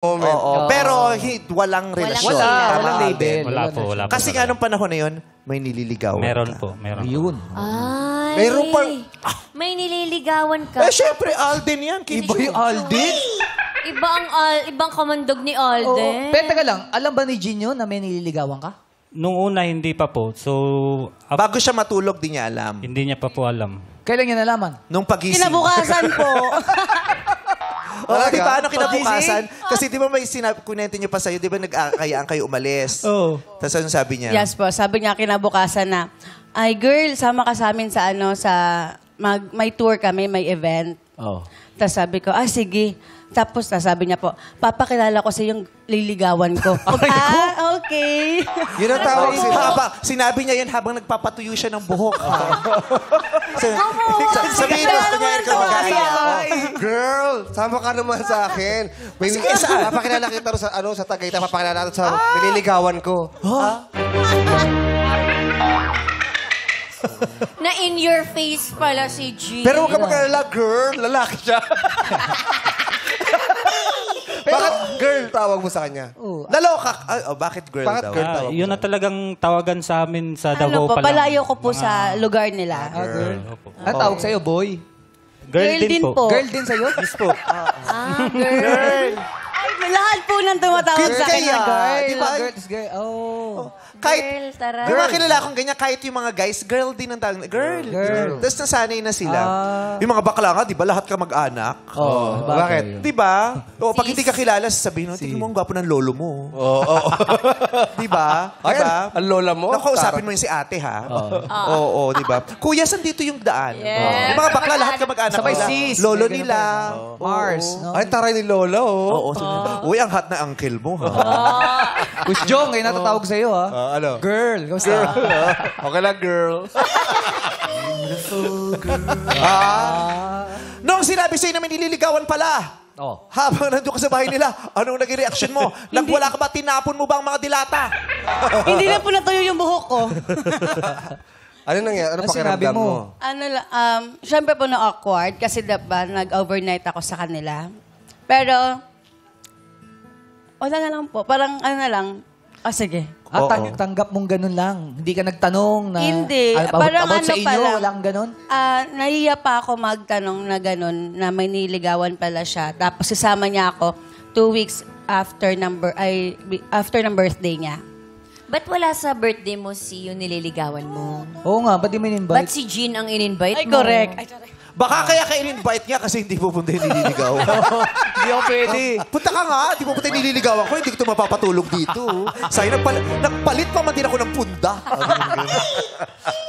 moment. Oo. Pero walang relasyon. Walang label. Wala po. Kasi nga nung panahon na yun, may nililigawan Meron ka. po. Meron po. Yun. Ay. Meron pa... May nililigawan ka. Eh, syempre, Alden yan. Iba yung Alden? Ibang kamandog ni Alden. Pero teka lang, alam ba ni Jean yun na may nililigawan ka? Nung una, hindi pa po. So, Bago siya matulog, di niya alam. hindi niya pa po alam. Kailan niya nalaman? Nung pagising. Kinabukasan po. Oo, di ba? Ano kinabukasan? Kasi di ba may sinabi, kunento niyo pa sa'yo, di ba nag-akayaan kayo umalis? Oo. Tapos ano sabi niya? Yes po, sabi niya kinabukasan na, ay girl, sama ka sa amin sa may tour kami, may event. Oh. Tapos sabi ko, sige. Tapos sabi niya po, papakilala ko sa yung liligawan ko. Okay. Yun ang tawag. Sinabi niya yan habang nagpapatuyo siya ng buhok. Sabihin niya, kunyari ka mag-aaya. Girl, sama ka naman sa akin. May papakilala kita sa Tagaytay, papakilala natin sa nililigawan ko. Na in your face pala si Jean. Pero huwag ka mag-alala, girl. Lalaki siya. Bakit girl tawag mo sa kanya? Naloka. Bakit girl Bakit daw? girl tawag mo? Yun na talagang tawagan sa amin sa Davao Po, pa lang. palayo ko po sa lugar nila. Girl. Opo. Ang tawag sa'yo, boy? Girl din po. Girl din sa'yo? Yes po. Girl. Ay, lahat po nang tumatawag sa akin na girl. Di ba? Girl is girl. Oh. Kahit, Girl, tara. yung mga kilala akong ganyan, kahit yung mga guys, girl din ang tawag. Girl. Tapos nasanay na sila. Yung mga bakla nga, di ba, lahat ka mag-anak? Oh, Bakit? Di ba? O, pag hindi ka kilala, sasabihin mo, tingnan mo ang gwapo ng lolo mo. Di ba? Di Ay, ba? ang lola mo? Nakausapin mo yung si ate, ha? Oo, di ba? Kuya, sandito yung daan. Yes. Yung mga bakla, lahat ka mag-anak Sabay nila. sis. Lolo May ganun nila. pa. Mars. No? Ay, taray ni lola, oh. Oo. Uy, ang hot na uncle mo, ha? Kus Jong, ngayon natatawag sa'yo, ha? Ano? Girl. Kamusta? Okay lang, girl. Noong sinabi sa'yo na may nililigawan pala, Oh. habang nandun ka sa bahay nila, anong naging reaction mo? Nagwala ka ba? Tinapon mo ba ang mga dilata? Hindi na po natuyo yung buhok ko. Ano nangyari? Ano Ano sinabi pakiramdam mo? Ano syempre po na-awkward kasi diba, nag-overnight ako sa kanila. Pero, wala na lang po. Parang ano na lang, sige. Ah, Oo. tanggap mong ganun lang. Hindi ka nagtanong na... Hindi. Parang Parang sa ano inyo, pa lang. walang ganun? Nahiya pa ako magtanong na gano'n, na may niligawan pala siya. Tapos sasama niya ako 2 weeks after ng birthday niya. Ba't wala sa birthday mo si yung nililigawan mo? Oo nga, ba't di mo Ba't in-invite? si Jean ang in-invite Ay, mo? correct. Baka kaya ka in-invite niya kasi hindi pupunta yung nililigaw. Hindi ako pwede. Punta ka nga, di pupunta yung nililigawan ko, hindi ko ito mapapatulog dito. Sa'yo, nagpalit pa man din ako ng punda.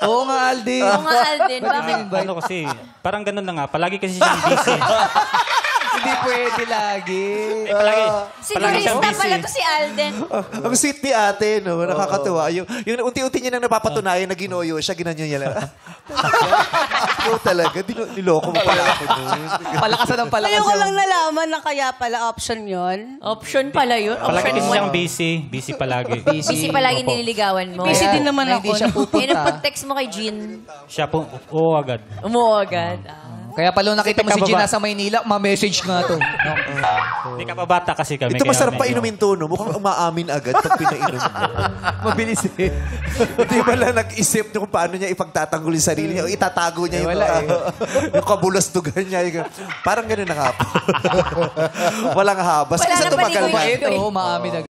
Oo nga, Aldi. Oo nga, Alden. Ba't di mo Bakit? in-invite? Ano kasi, parang ganun na nga. Palagi kasi siyang busy. Hindi pwede lagi. Palagi siyang Sigurista busy. pala to si Alden. Ang sweet ni ate, no? Nakakatuwa. Yung unti-unti niya nang napapatunayan na ginoyo siya, ginanyo niya lang. Ikaw talaga, niloko mo pala ako nun. Palakasan ng palakasan. Ngayon ko lang nalaman na kaya pala option yon. Option pala yun. Palagi Option din one. siyang busy. Busy palagi. Busy palagi Opo. nililigawan mo. Busy din naman na ako. hindi siya Eh, pupunta. nung pag-text mo kay Jean, Siya po, oo agad. umuo agad. Kaya pala nakita mo si Kababa. Gina sa Maynila, ma-message nga to. Hindi ka pa bata kasi kami. Ito kaya masarap pa medyo- inumin to, no? Mukhang umaamin agad pag pinainom mo. Mabilis eh. Hindi ba lang nag-isip niya kung paano niya ipagtatanggol yung sarili niya o itatago niya yung, yung kabulastugan niya. Parang gano'n na nga po. Walang habas. Wala Kasi na tumagal panigoy. na. Ito, maamin agad.